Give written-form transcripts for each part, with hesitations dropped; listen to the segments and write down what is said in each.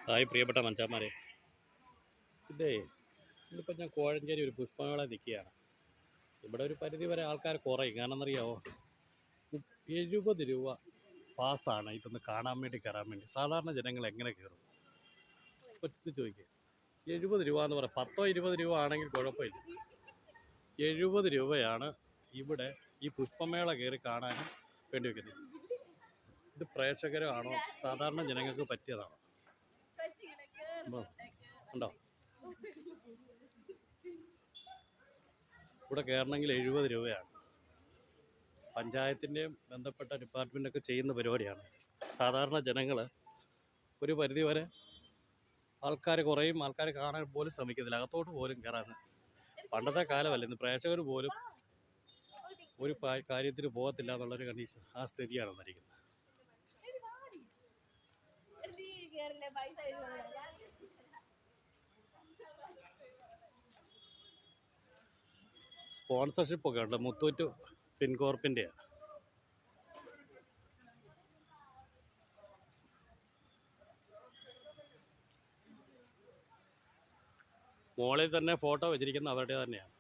Hi പ്രിയപ്പെട്ട മച്ചാന്മാരെ, ഇതേ ഇതിപ്പോൾ ഞാൻ കോഴഞ്ചേരി ഒരു പുഷ്പമേള നിൽക്കുകയാണ്. ഇവിടെ ഒരു പരിധി വരെ ആൾക്കാർ കുറയും. കാരണം എന്നറിയാമോ, 70 രൂപ പാസ്സാണ് ഇതൊന്ന് കാണാൻ വേണ്ടി കയറാൻ വേണ്ടി. സാധാരണ ജനങ്ങൾ എങ്ങനെ കയറും? കൊച്ചു ചോദിക്കുക. 70 രൂപ എന്ന് പറയാം. 10-20 രൂപ ആണെങ്കിൽ കുഴപ്പമില്ല. 70 രൂപയാണ് ഇവിടെ ഈ പുഷ്പമേള കയറി കാണാനും വേണ്ടി വയ്ക്കുന്നത്. ഇത് പ്രേക്ഷകരാണോ സാധാരണ ജനങ്ങൾക്ക് പറ്റിയതാണോ? ഉണ്ടോ? ഇവിടെ കയറണമെങ്കിൽ 70 രൂപയാണ്. പഞ്ചായത്തിൻ്റെയും ബന്ധപ്പെട്ട ഡിപ്പാർട്ട്മെൻറ്റൊക്കെ ചെയ്യുന്ന പരിപാടിയാണ്. സാധാരണ ജനങ്ങൾ ഒരു പരിധി വരെ ആൾക്കാർ കുറയും. ആൾക്കാർ കാണാൻ പോലും ശ്രമിക്കുന്നില്ല, അകത്തോട്ട് പോലും കയറാൻ. പണ്ടത്തെ കാലമല്ല, ഇന്ന് പ്രേക്ഷകർ പോലും ഒരു കാര്യത്തിന് പോകത്തില്ല എന്നുള്ളൊരു കണ്ടീഷൻ, ആ സ്ഥിതിയാണ് വന്നിരിക്കുന്നത്. സ്പോൺസർഷിപ്പൊക്കെ ഉണ്ട്. മുത്തൂറ്റ് ഫിൻകോർപ്പിൻ്റെയാണ്. മോളിൽ തന്നെ ഫോട്ടോ വെച്ചിരിക്കുന്ന അവരുടെ തന്നെയാണ്.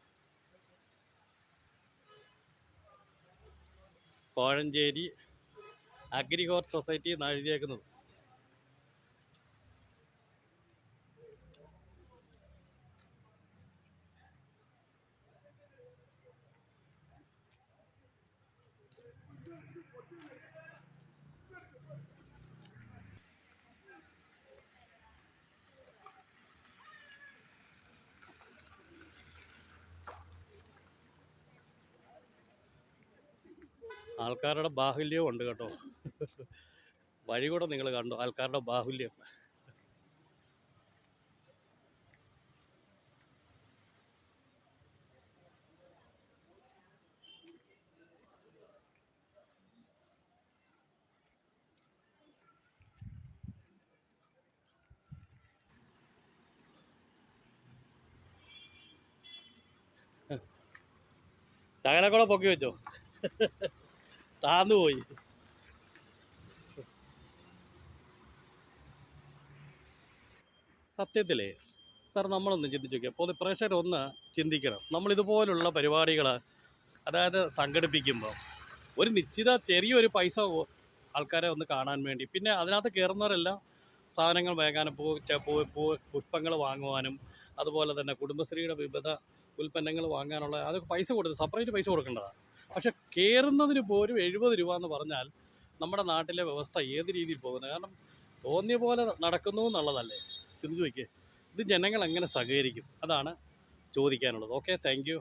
കോഴഞ്ചേരി അഗ്രികോർട്ട് സൊസൈറ്റി എന്നാണ് എഴുതിയേക്കുന്നത്. ആൾക്കാരുടെ ബാഹുല്യവും ഉണ്ട് കേട്ടോ. വഴി കൂടെ നിങ്ങൾ കണ്ടു ആൾക്കാരുടെ ബാഹുല്യം. ചകല കൂടെ പൊക്കി വെച്ചോ, താന്നു പോയി. സത്യത്തിലേ സാർ, നമ്മളൊന്ന് ചിന്തിച്ച് നോക്കിയാൽ പൊതു പ്രേക്ഷകരൊന്ന് ചിന്തിക്കണം. നമ്മളിതുപോലുള്ള പരിപാടികൾ അതായത് സംഘടിപ്പിക്കുമ്പോൾ ഒരു നിശ്ചിത ചെറിയൊരു പൈസ ആൾക്കാരെ ഒന്ന് കാണാൻ വേണ്ടി, പിന്നെ അതിനകത്ത് കയറുന്നവരെല്ലാം സാധനങ്ങൾ വാങ്ങാനും പുഷ്പങ്ങൾ വാങ്ങുവാനും അതുപോലെ തന്നെ കുടുംബശ്രീയുടെ വിവിധ ഉൽപ്പന്നങ്ങൾ വാങ്ങാനുള്ള അതൊക്കെ പൈസ കൊടുത്ത് സെപ്പറേറ്റ് പൈസ കൊടുക്കേണ്ടതാണ്. പക്ഷെ കയറുന്നതിന് പോലും 70 രൂപ എന്ന് പറഞ്ഞാൽ നമ്മുടെ നാട്ടിലെ വ്യവസ്ഥ ഏത് രീതിയിൽ പോകുന്നത്? കാരണം തോന്നിയ പോലെ നടക്കുന്നു എന്നുള്ളതല്ലേ. ചിന്തിച്ച് വയ്ക്കുക, ഇത് ജനങ്ങൾ എങ്ങനെ സഹകരിക്കും? അതാണ് ചോദിക്കാനുള്ളത്. Okay, thank you.